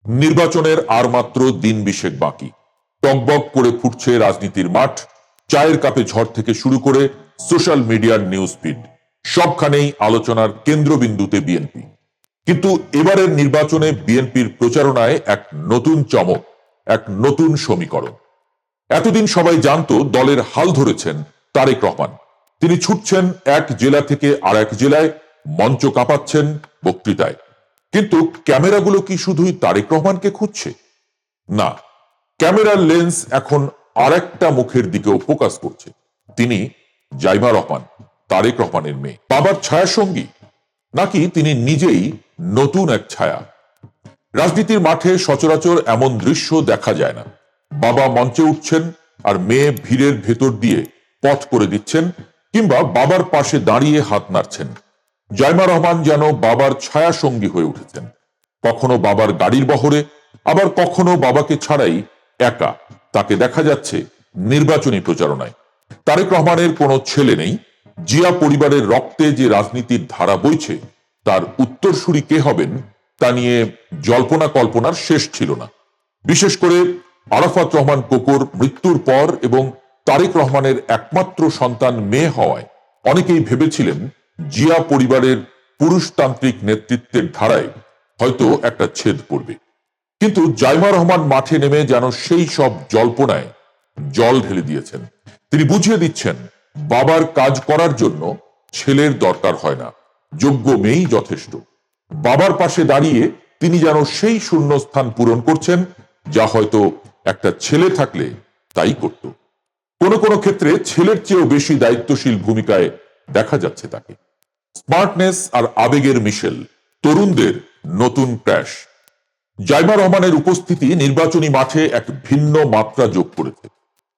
নির্বাচনের আর মাত্র দিন 20 বাকি। টকবক করে ফুটছে রাজনীতির মাঠ। চায়ের কাপে ঝড় থেকে শুরু করে সোশ্যাল মিডিয়ার নিউজ ফিড, সবখানেই আলোচনার কেন্দ্রবিন্দুতে বিএনপি। কিন্তু এবারের নির্বাচনে বিএনপির প্রচারণায় এক নতুন চমক, এক নতুন সমীকরণ। এতদিন সবাই জানতো দলের হাল ধরেছেন তারেক রহমান। তিনি ছুটছেন এক জেলা থেকে আর এক জেলায়, মঞ্চ কাঁপাচ্ছেন বক্তৃতায়। কিন্তু ক্যামেরাগুলো কি শুধুই তারেক রহমানকে খুঁজছে? না, ক্যামেরার লেন্স এখন আরেকটা মুখের দিকেও ফোকাস করছে। তিনি জাইমা রহমান, তারেক রহমানের মেয়ে। বাবার ছায়া সঙ্গী, নাকি তিনি নিজেই নতুন এক ছায়া? রাজনীতির মাঠে সচরাচর এমন দৃশ্য দেখা যায় না। বাবা মঞ্চে উঠছেন আর মেয়ে ভিড়ের ভেতর দিয়ে পথ করে দিচ্ছেন, কিংবা বাবার পাশে দাঁড়িয়ে হাত নাড়ছেন। জাইমা রহমান যেন বাবার ছায়া সঙ্গী হয়ে উঠেছেন। কখনো বাবার গাড়ির বহরে, আবার কখনো বাবাকে ছাড়াই একা তাকে দেখা যাচ্ছে নির্বাচনী প্রচারণায়। তারেক রহমানের কোনো ছেলে নেই। জিয়া পরিবারের রক্তে যে রাজনীতির ধারা বইছে, তার উত্তরসূরি কে হবেন তা নিয়ে জল্পনা কল্পনার শেষ ছিল না। বিশেষ করে আরাফাত রহমান কোকোর মৃত্যুর পর এবং তারেক রহমানের একমাত্র সন্তান মেয়ে হওয়ায় অনেকেই ভেবেছিলেন জিয়া পরিবারের পুরুষতান্ত্রিক নেতৃত্বের ধারায় হয়তো একটা ছেদ পড়বে। কিন্তু জাইমা রহমান মাঠে নেমে যেন সেই সব জল্পনায় জল ঢেলে দিয়েছেন। তিনি বুঝিয়ে দিচ্ছেন, বাবার কাজ করার জন্য ছেলের দরকার হয় না, যোগ্য মেয়েই যথেষ্ট। বাবার পাশে দাঁড়িয়ে তিনি যেন সেই শূন্যস্থান পূরণ করছেন, যা হয়তো একটা ছেলে থাকলে তাই করত। কোন কোন ক্ষেত্রে ছেলের চেয়েও বেশি দায়িত্বশীল ভূমিকায় দেখা যাচ্ছে তাকে। স্মার্টনেস আর আবেগের মিশেল, তরুণদের নতুন ক্র্যাশ। জাইমা রহমানের উপস্থিতি নির্বাচনী মাঠে এক ভিন্ন মাত্রা যোগ করেছে।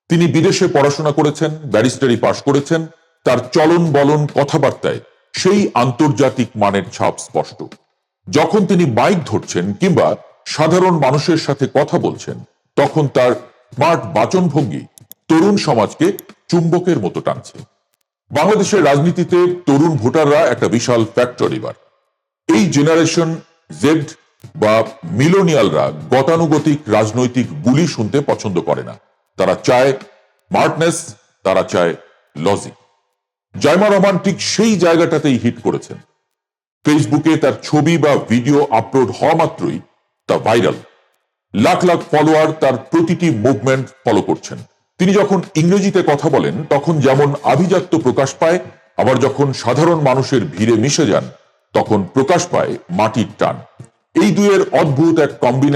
তিনি বিদেশে পড়াশোনা করেছেন, ব্যারিস্টারি পাশ করেছেন। তার চলন বলন, কথাবার্তায় সেই আন্তর্জাতিক মানের ছাপ স্পষ্ট। যখন তিনি মাইক ধরছেন কিংবা সাধারণ মানুষের সাথে কথা বলছেন, তখন তার স্মার্ট বাচনভঙ্গি তরুণ সমাজকে চুম্বকের মতো টানছে। বাংলাদেশের রাজনীতিতে তরুণ ভোটাররা একটা বিশাল ফ্যাক্টর এবার। এই জেনারেশন জেড বা মিলোনিয়ালরা গতানুগতিক রাজনৈতিক বুলি শুনতে পছন্দ করে না। তারা চায় স্মার্টনেস, তারা চায় লজিক। জাইমা রহমান ঠিক সেই জায়গাটাতেই হিট করেছেন। ফেসবুকে তার ছবি বা ভিডিও আপলোড হওয়া মাত্রই তা ভাইরাল। লাখ লাখ ফলোয়ার তার প্রতিটি মুভমেন্ট ফলো করছেন। তিনি যখন ইংরেজিতে কথা বলেন, তখন যেমন আভিজাত্য প্রকাশ পায়, আবার যখন সাধারণ মানুষের ভিড়ে মিশে যান, তখন প্রকাশ পায় মাটির টান। এই দুয়ের অদ্ভুত এক কম্বিনেশন